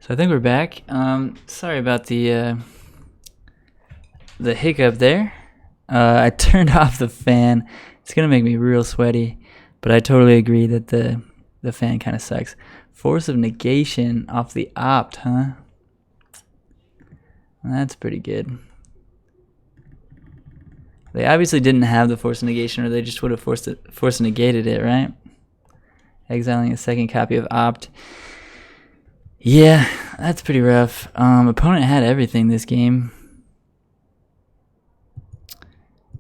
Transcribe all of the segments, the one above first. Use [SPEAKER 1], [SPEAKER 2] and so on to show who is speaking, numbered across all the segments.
[SPEAKER 1] So I think we're back. Sorry about the hiccup there. I turned off the fan. It's gonna make me real sweaty, but I totally agree that the fan kind of sucks. Force of negation off the opt, huh? That's pretty good. They obviously didn't have the force of negation, or they just would have force negated it, right? Exiling a second copy of opt. Yeah, that's pretty rough. Opponent had everything this game.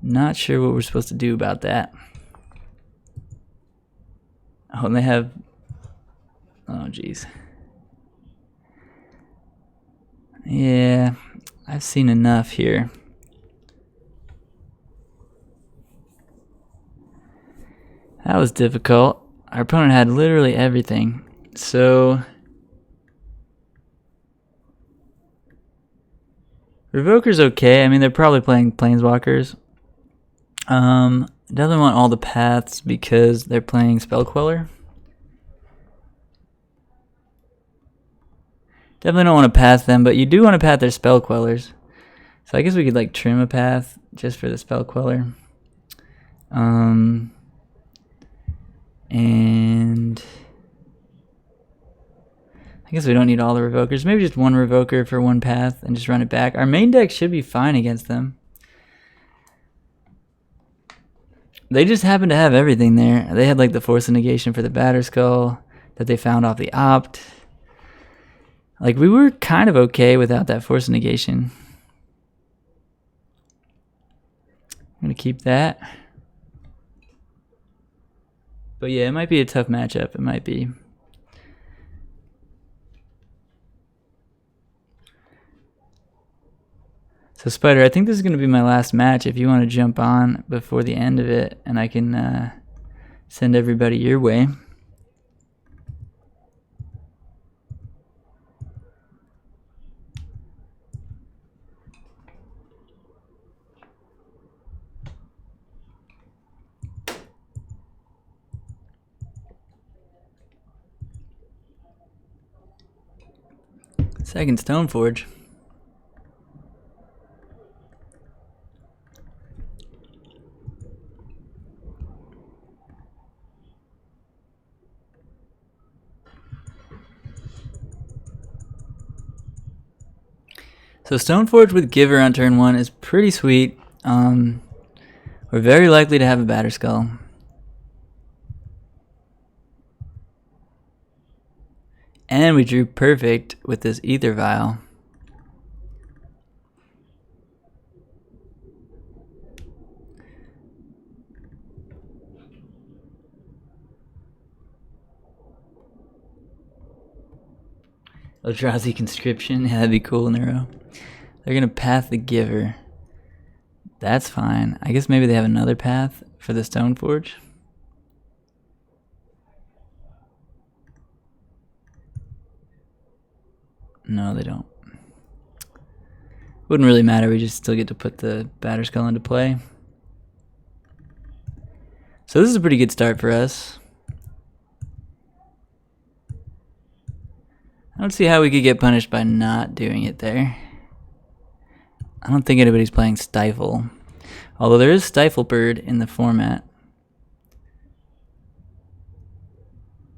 [SPEAKER 1] Not sure what we're supposed to do about that. Oh, and they have... Oh, jeez. Yeah, I've seen enough here. That was difficult. Our opponent had literally everything. So... Revoker's okay. I mean, they're probably playing Planeswalkers. Definitely want all the paths because they're playing Spell Queller. Definitely don't want to path them, but you do want to path their Spell Quellers. So I guess we could like trim a path just for the Spell Queller. And I guess we don't need all the Revokers. Maybe just one Revoker for one path and just run it back. Our main deck should be fine against them. They just happen to have everything there. They had like the Force of Negation for the Batterskull that they found off the opt. Like we were kind of okay without that Force of Negation. I'm going to keep that. But yeah, it might be a tough matchup. It might be. So Spider, I think this is going to be my last match if you want to jump on before the end of it, and I can send everybody your way. Second Stoneforge. So Stoneforge with Giver on turn 1 is pretty sweet. We're very likely to have a Batterskull. And we drew perfect with this Ether Vial. Eldrazi Conscription, yeah, that'd be cool in a row. They're gonna path the Giver. That's fine. I guess maybe they have another path for the Stoneforge. No, they don't. Wouldn't really matter, we just still get to put the Batterskull into play. So this is a pretty good start for us. I don't see how we could get punished by not doing it there. I don't think anybody's playing Stifle. Although there is Stifle Bird in the format.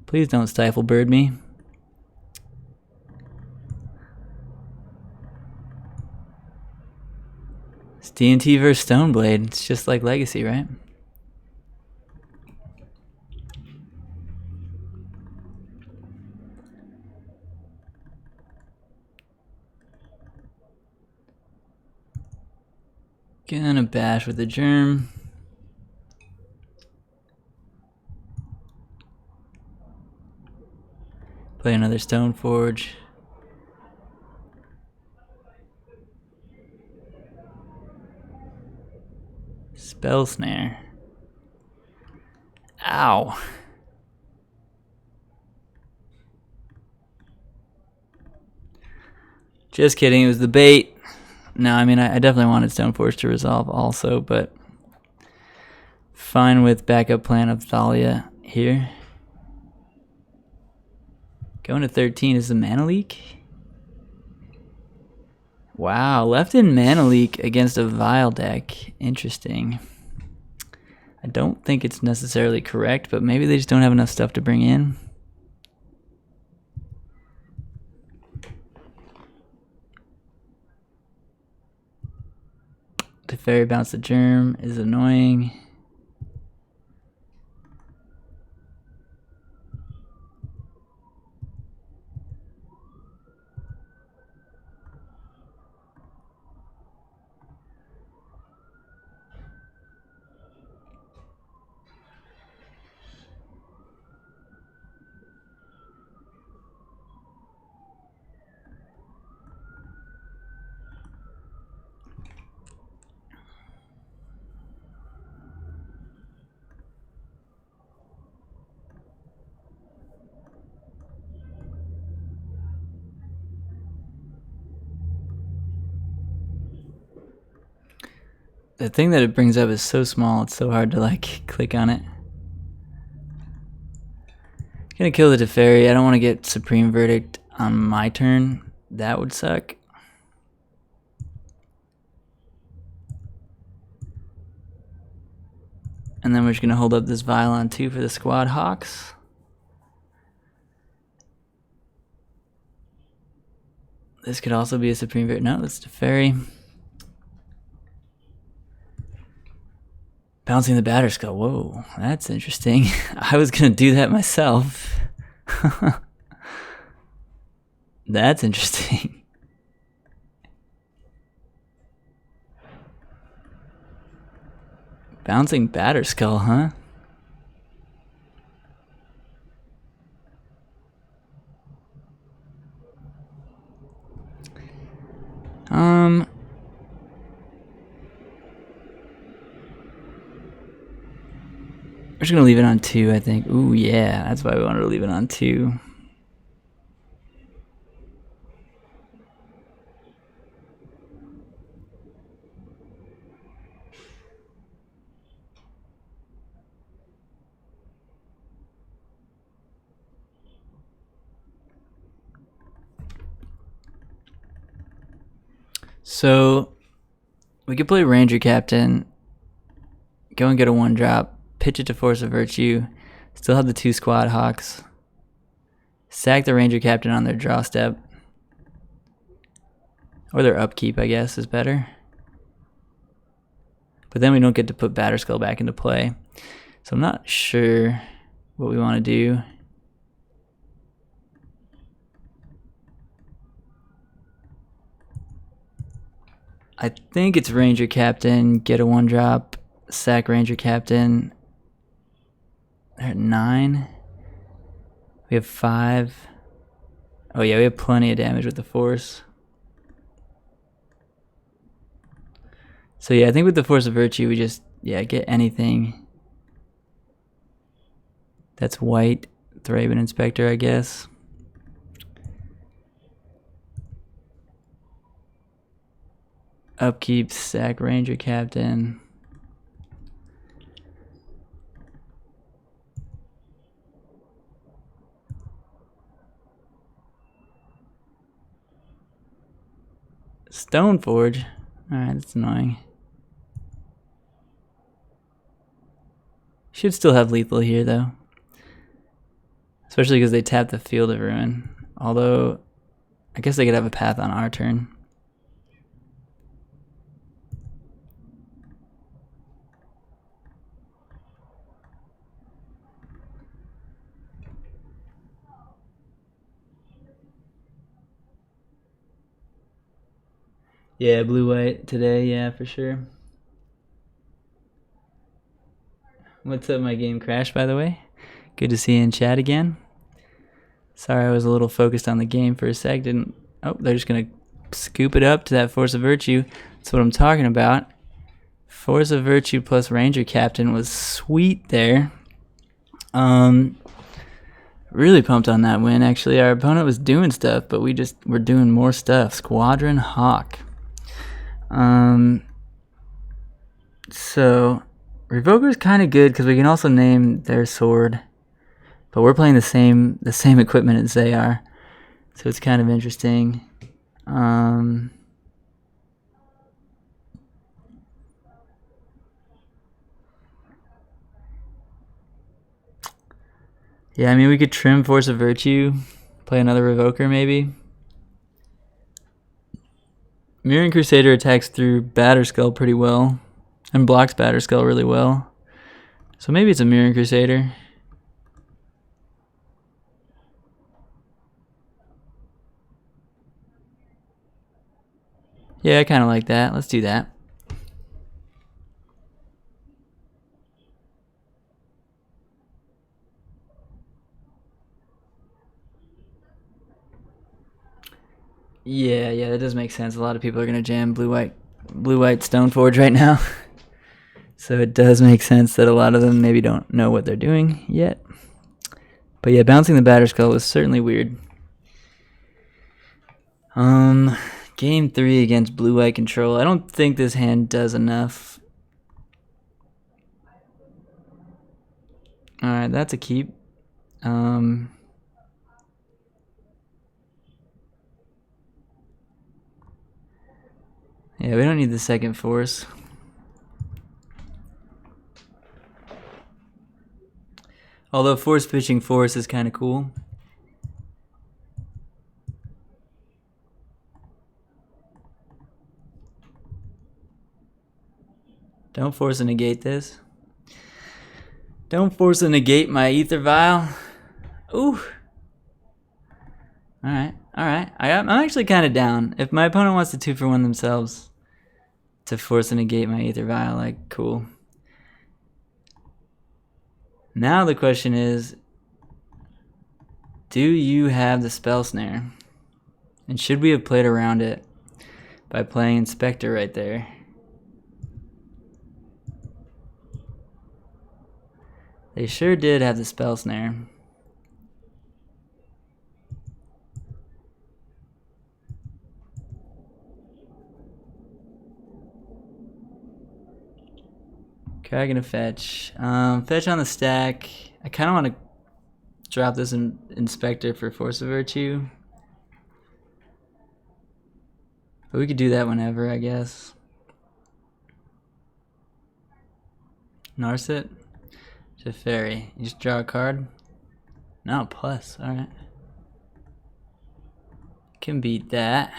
[SPEAKER 1] Please don't Stifle Bird me. It's DnT versus Stoneblade. It's just like Legacy, right? Gonna bash with the Germ. Play another Stoneforge. Spell Snare. Ow. Just kidding, it was the bait. No, I mean, I definitely wanted Stoneforge to resolve also, but fine with backup plan of Thalia here. Going to 13 is the mana leak. Wow, left in Mana Leak against a Vile deck. Interesting. I don't think it's necessarily correct, but maybe they just don't have enough stuff to bring in. The Fairy Bounce the Germ is annoying. The thing that it brings up is so small, it's so hard to like click on it. Gonna kill the Teferi. I don't want to get Supreme Verdict on my turn. That would suck. And then we're just gonna hold up this Violon 2 for the Squad Hawks. This could also be a Supreme Verdict. No, that's Teferi. Bouncing the Batterskull. Whoa, that's interesting. I was gonna do that myself. That's interesting. Bouncing Batterskull, huh? We're just gonna leave it on 2, I think. Ooh, yeah, that's why we wanted to leave it on 2. So we could play Ranger Captain, go and get a 1-drop, pitch it to Force of Virtue, still have the 2 Squad Hawks, sack the Ranger Captain on their draw step, or their upkeep, I guess, is better. But then we don't get to put Batterskull back into play. So I'm not sure what we want to do. I think it's Ranger Captain, get a 1-drop, sack Ranger Captain. They're at 9. We have 5. Oh yeah, we have plenty of damage with the Force. So yeah, I think with the Force of Virtue, we just, yeah, get anything that's white. Thraben Inspector, I guess. Upkeep, sack Ranger Captain. Stoneforge. Alright, that's annoying. Should still have lethal here, though. Especially because they tap the Field of Ruin. Although, I guess they could have a path on our turn. Yeah, blue-white today, yeah, for sure. What's up, my game crashed, by the way? Good to see you in chat again. Sorry, I was a little focused on the game for a sec. Oh, they're just going to scoop it up to that Force of Virtue. That's what I'm talking about. Force of Virtue plus Ranger Captain was sweet there. Really pumped on that win, actually. Our opponent was doing stuff, but we just were doing more stuff. Squadron Hawk. So Revoker's kind of good because we can also name their sword, but we're playing the same equipment as they are, so it's kind of interesting. Yeah, I mean, we could trim Force of Virtue, play another Revoker maybe. Mirroring Crusader attacks through Batterskull pretty well, and blocks Batterskull really well. So maybe it's a Mirroring Crusader. Yeah, I kind of like that. Let's do that. Yeah, that does make sense. A lot of people are gonna jam blue-white Stoneforge right now. So it does make sense that a lot of them maybe don't know what they're doing yet. But yeah, bouncing the Batterskull was certainly weird. Game 3 against blue-white control. I don't think this hand does enough. Alright, that's a keep. Yeah, we don't need the second force. Although force pitching force is kind of cool. Don't force a negate this. Don't force a negate my Ether Vial. Ooh. Alright. I'm actually kind of down. If my opponent wants to 2-for-1 themselves to force a negate my Ether Vial, like, cool. Now the question is, do you have the Spell Snare? And should we have played around it by playing Inspector right there? They sure did have the Spell Snare. Okay, I'm gonna fetch. Fetch on the stack. I kind of want to drop this Inspector for Force of Virtue. But we could do that whenever, I guess. Narset. Teferi. You just draw a card? No, plus. Alright. Can beat that.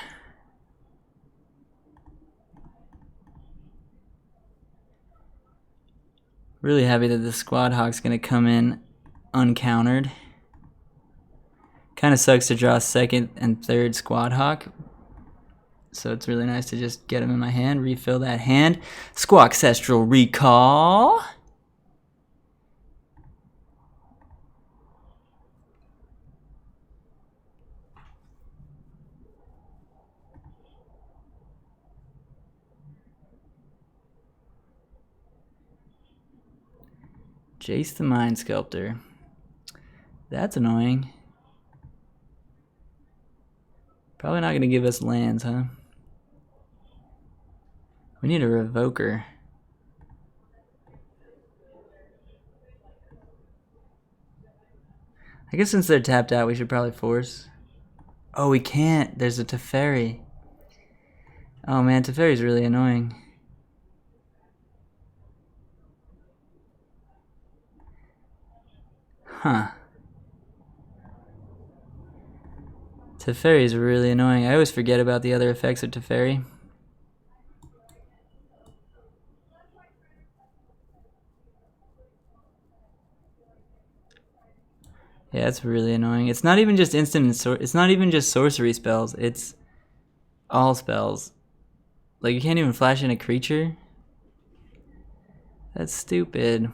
[SPEAKER 1] Really happy that the Squad Hawk's gonna come in uncountered. Kind of sucks to draw second and third Squad Hawk. So it's really nice to just get him in my hand, refill that hand. Squawkcestral Recall. Jace the Mind Sculptor. That's annoying. Probably not going to give us lands, huh? We need a Revoker. I guess since they're tapped out, we should probably force. Oh, we can't. There's a Teferi. Oh man, Teferi's really annoying. Huh. Teferi is really annoying. I always forget about the other effects of Teferi. Yeah, it's really annoying. It's not even just instant and it's not even just sorcery spells. It's all spells. Like you can't even flash in a creature. That's stupid.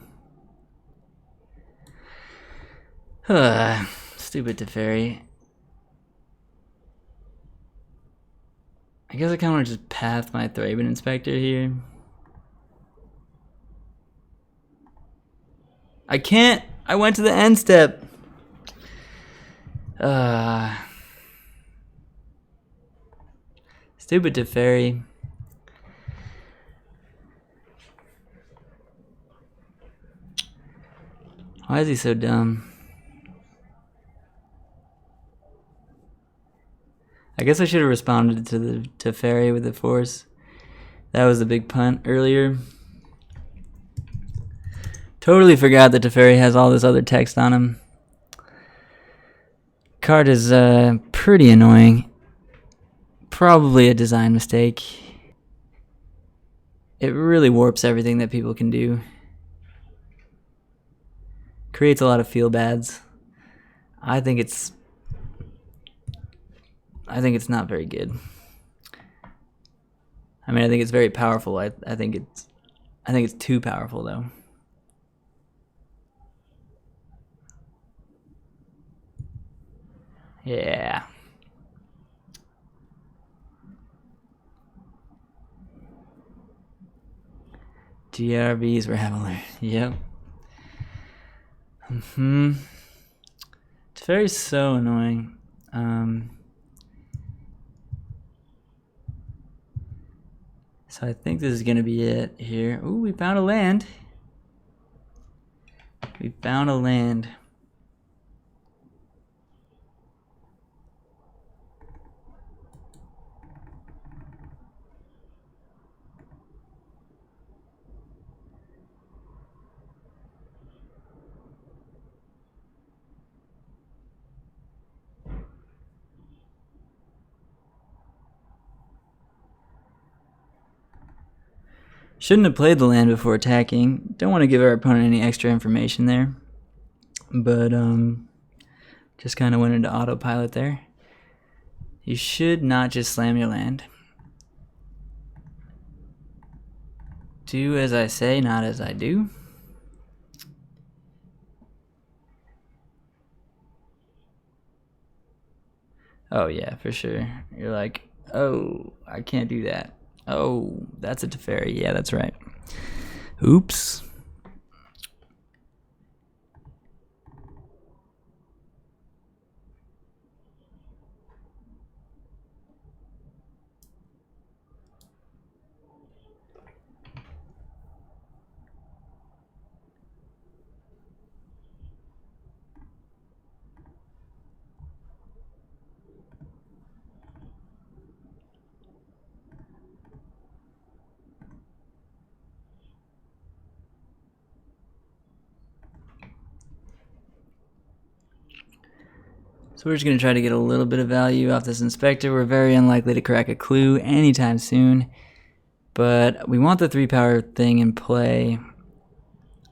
[SPEAKER 1] Stupid Teferi. I guess I kind of want to just path my Thraben Inspector here. I can't. I went to the end step. Stupid Teferi. Why is he so dumb? I guess I should have responded to the Teferi with the force. That was the big punt earlier. Totally forgot that Teferi has all this other text on him. card is pretty annoying. Probably a design mistake. It really warps everything that people can do. Creates a lot of feel bads. I think it's not very good. I mean, I think it's very powerful. I think it's too powerful though. Yeah. GRBs were having. Yep. It's very so annoying. So I think this is gonna be it here. Ooh, we found a land. We found a land. Shouldn't have played the land before attacking. Don't want to give our opponent any extra information there. But just kind of went into autopilot there. You should not just slam your land. Do as I say, not as I do. Oh yeah, for sure. You're like, oh, I can't do that. Oh, that's a Teferi. Yeah, that's right. Oops. So we're just going to try to get a little bit of value off this inspector. We're very unlikely to crack a clue anytime soon. But we want the 3-power thing in play.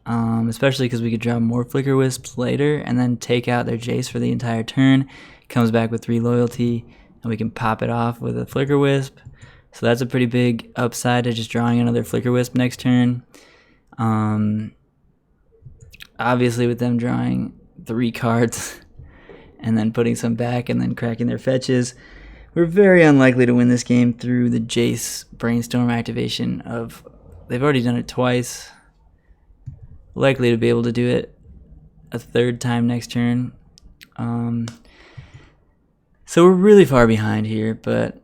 [SPEAKER 1] Especially because we could draw more Flicker Wisps later and then take out their Jace for the entire turn. Comes back with 3 loyalty and we can pop it off with a Flicker Wisp. So that's a pretty big upside to just drawing another Flicker Wisp next turn. Obviously with them drawing 3 cards and then putting some back and then cracking their fetches, we're very unlikely to win this game through the Jace Brainstorm activation of... They've already done it twice. Likely to be able to do it a 3rd time next turn. So we're really far behind here, but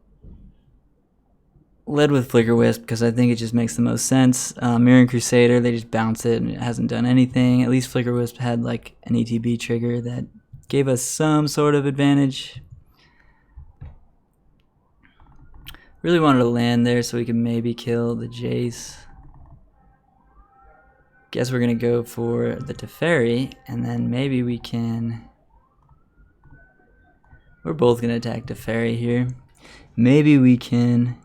[SPEAKER 1] led with Flicker Wisp because I think it just makes the most sense. Mirroring Crusader, they just bounce it and it hasn't done anything. At least Flicker Wisp had like an ETB trigger that gave us some sort of advantage. Really wanted to land there so we could maybe kill the Jace. Guess we're gonna go for the Teferi, and then maybe we can... We're both gonna attack Teferi here. Maybe we can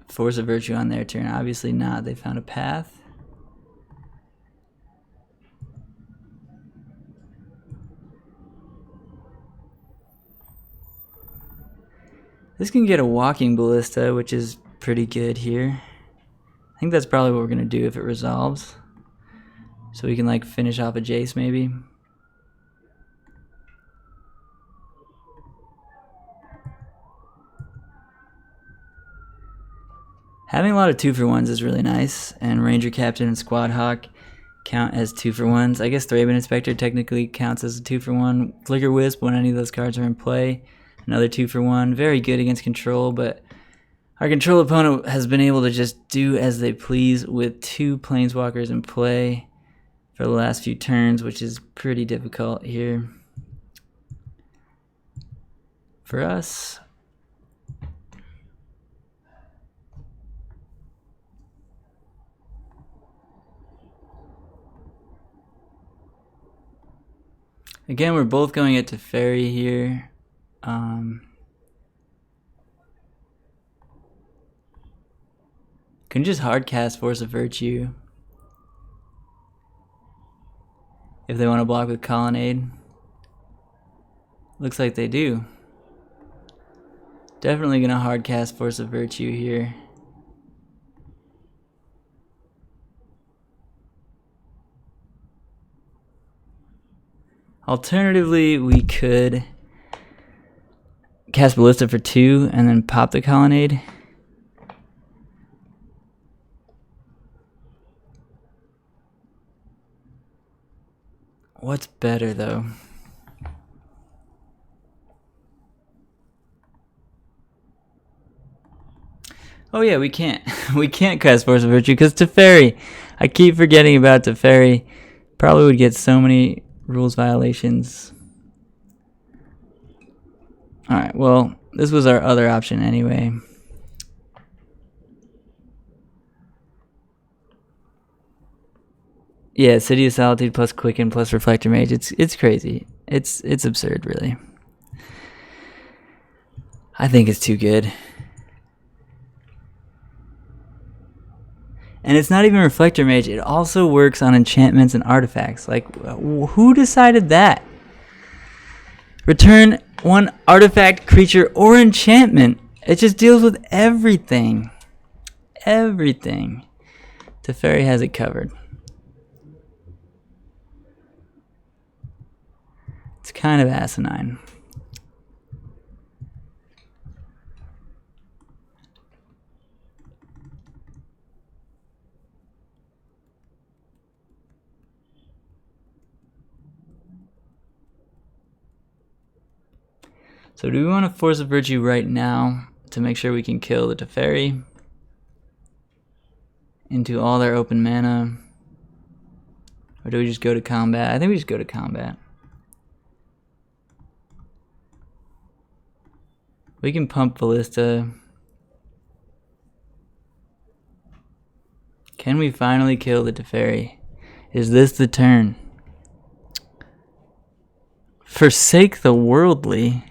[SPEAKER 1] force a Virtue on their turn. Obviously not. They found a path. This can get a Walking Ballista, which is pretty good here. I think that's probably what we're gonna do if it resolves. So we can like finish off a Jace maybe. Having a lot of 2-for-1s is really nice, and Ranger Captain and Squad Hawk count as 2-for-1s. I guess Thraben Inspector technically counts as a 2-for-1. Flicker Wisp, when any of those cards are in play, another 2-for-1. Very good against control, but our control opponent has been able to just do as they please with 2 Planeswalkers in play for the last few turns, which is pretty difficult here for us. Again, we're both going at Teferi here. Can just hard cast Force of Virtue if they want to block with Colonnade. Looks like they do. Definitely gonna hard cast Force of Virtue here. Alternatively, we could cast Ballista for 2 and then pop the Colonnade. What's better though? Oh yeah, we can't. We can't cast Force of Virtue because Teferi. I keep forgetting about Teferi. Probably would get so many rules violations. Alright, well, this was our other option anyway. Yeah, City of Solitude plus Quicken plus Reflector Mage. It's crazy. It's absurd, really. I think it's too good. And it's not even Reflector Mage. It also works on enchantments and artifacts. Like, who decided that? Return 1 artifact, creature, or enchantment. It just deals with everything. Everything. Teferi has it covered. It's kind of asinine. So do we want to Force of Virtue right now to make sure we can kill the Teferi into all their open mana? Or do we just go to combat? I think we just go to combat. We can pump Ballista. Can we finally kill the Teferi? Is this the turn? Forsake the worldly.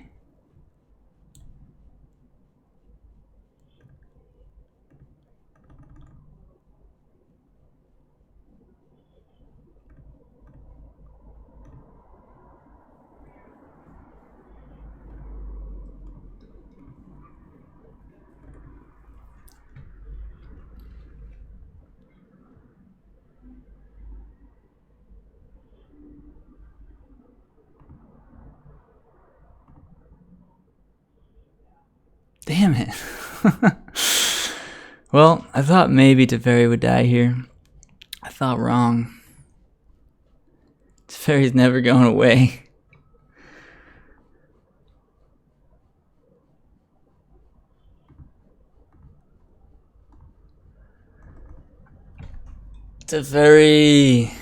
[SPEAKER 1] Damn it. Well, I thought maybe Teferi would die here. I thought wrong. Teferi's never going away. Teferi.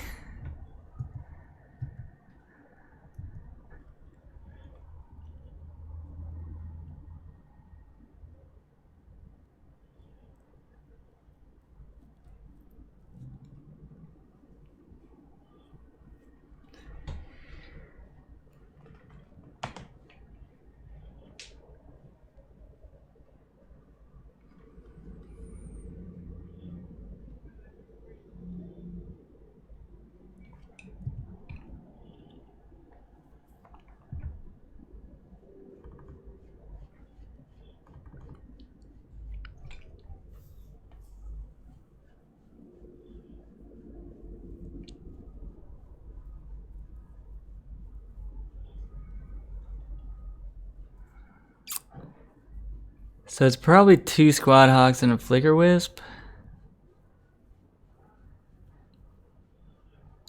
[SPEAKER 1] So it's probably 2 Squad Hawks and a Flicker Wisp.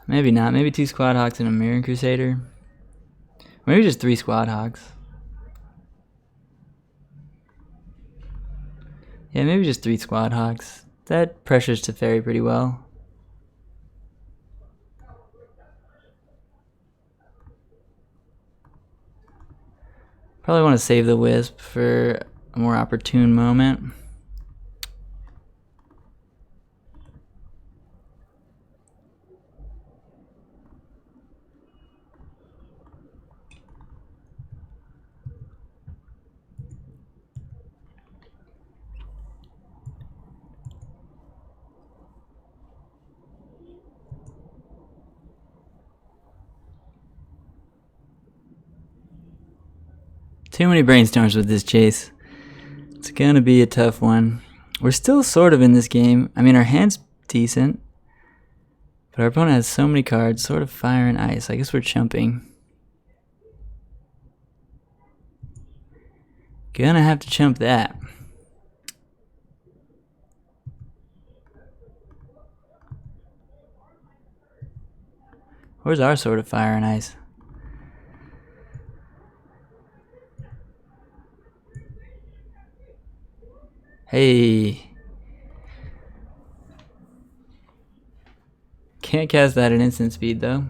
[SPEAKER 1] Maybe not. Maybe 2 Squad Hawks and a Mirror Crusader. Maybe just 3 Squad Hawks. Yeah, maybe just 3 Squad Hawks. That pressures Teferi pretty well. Probably want to save the Wisp for a more opportune moment. Too many brainstorms with this chase. It's gonna be a tough one. We're still sort of in this game. I mean, our hand's decent, but our opponent has so many cards. Sort of fire and ice. I guess we're chumping. Gonna have to chump that. Where's our sort of fire and ice? Hey. Can't cast that at instant speed though.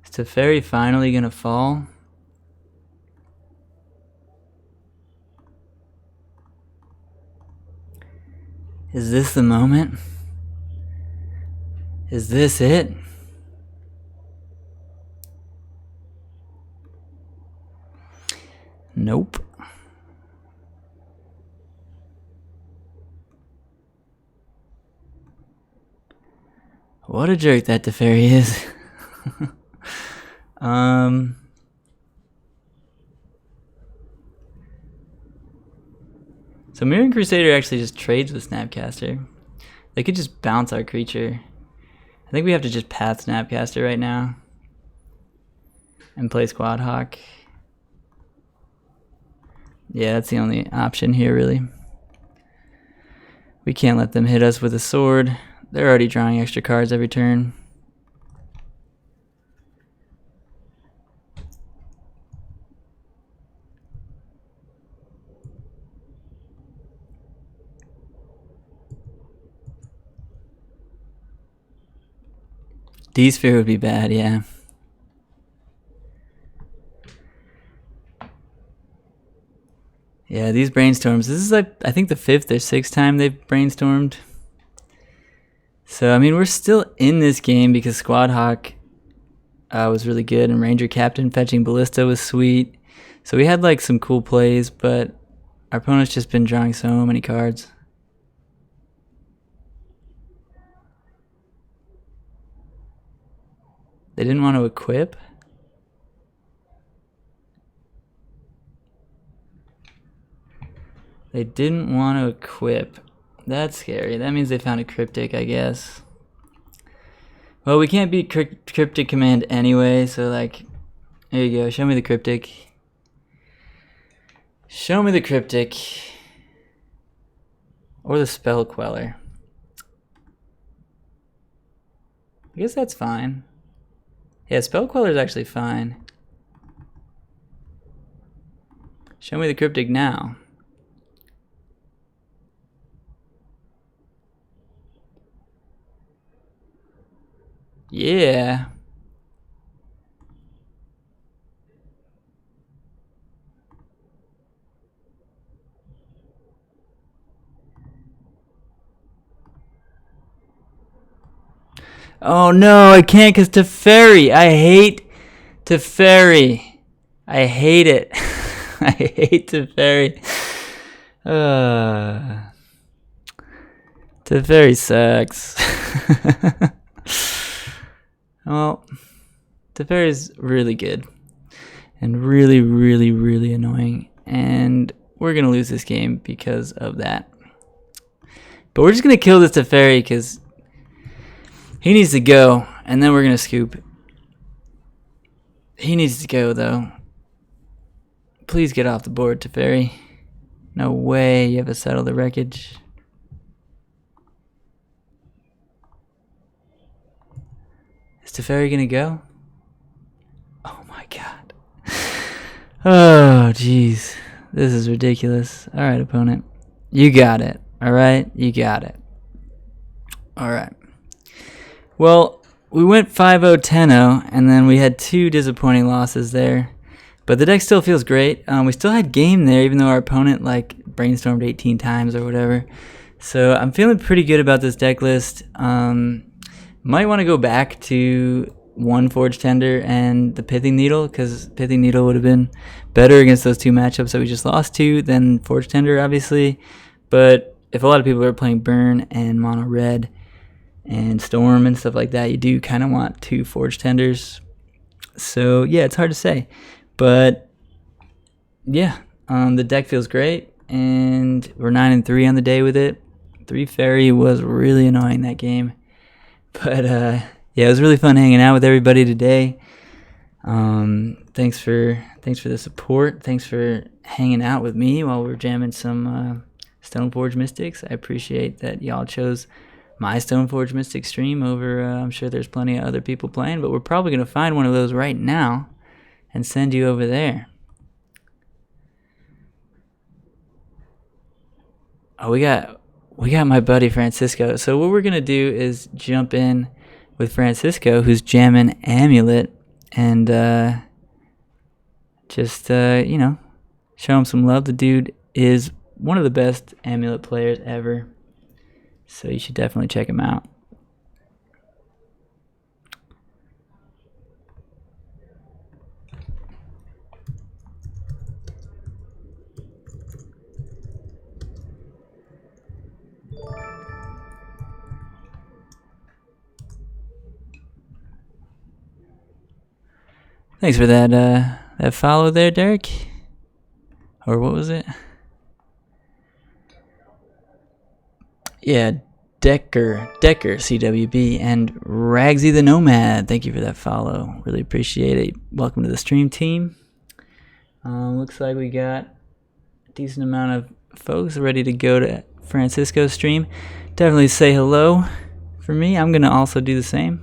[SPEAKER 1] Is Teferi finally gonna fall? Is this the moment? Is this it? Nope. What a jerk that Teferi is. So Mirran Crusader actually just trades with Snapcaster. They could just bounce our creature. I think we have to just path Snapcaster right now and play Squad Hawk. Yeah, that's the only option here, really. We can't let them hit us with a sword. They're already drawing extra cards every turn. D-Sphere would be bad, yeah. Yeah, these brainstorms, this is like, I think the 5th or 6th time they've brainstormed. So, I mean, we're still in this game because Squad Hawk was really good, and Ranger Captain fetching Ballista was sweet. So we had like some cool plays, but our opponent's just been drawing so many cards. They didn't want to equip. They didn't want to equip. That's scary. That means they found a cryptic, I guess. Well, we can't beat cryptic command anyway, so like, there you go. Show me the cryptic. Show me the cryptic. Or the spell queller. I guess that's fine. Yeah, spell queller is actually fine. Show me the cryptic now. Yeah. Oh no, I can't because Teferi. I hate Teferi. I hate it. I hate Teferi. Teferi sucks. Well, Teferi is really good. And really, really, really annoying. And we're going to lose this game because of that. But we're just going to kill this Teferi because he needs to go. And then we're going to scoop. He needs to go, though. Please get off the board, Teferi. No way you have to settle the wreckage. Is Teferi going to go? Oh, my God. Oh, jeez. This is ridiculous. All right, opponent. You got it. All right? You got it. All right. Well, we went 5-0, 10-0, and then we had 2 disappointing losses there. But the deck still feels great. We still had game there, even though our opponent like brainstormed 18 times or whatever. So I'm feeling pretty good about this deck list. Might want to go back to 1 Forge Tender and the Pithing Needle, because Pithing Needle would have been better against those 2 matchups that we just lost to than Forge Tender, obviously. But if a lot of people are playing Burn and Mono Red, and Storm and stuff like that, you do kind of want 2 Forge Tenders. So yeah, it's hard to say, but yeah, the deck feels great, and we're 9-3 on the day with it. 3 Fairy was really annoying that game, but yeah, it was really fun hanging out with everybody today. Thanks for the support. Thanks for hanging out with me while we're jamming some Stoneforge Mystics. I appreciate that y'all chose my Stoneforge Mystic stream over, I'm sure there's plenty of other people playing, but we're probably going to find one of those right now and send you over there. Oh, we got my buddy Francisco. So what we're going to do is jump in with Francisco, who's jamming Amulet, and just, you know, show him some love. The dude is one of the best Amulet players ever, so you should definitely check him out. Thanks for that follow there, Derek. Or what was it? Yeah, Decker CWB, and Ragsy the Nomad. Thank you for that follow. Really appreciate it. Welcome to the stream team. Looks like we got a decent amount of folks ready to go to Francisco's stream. Definitely say hello for me. I'm gonna also do the same.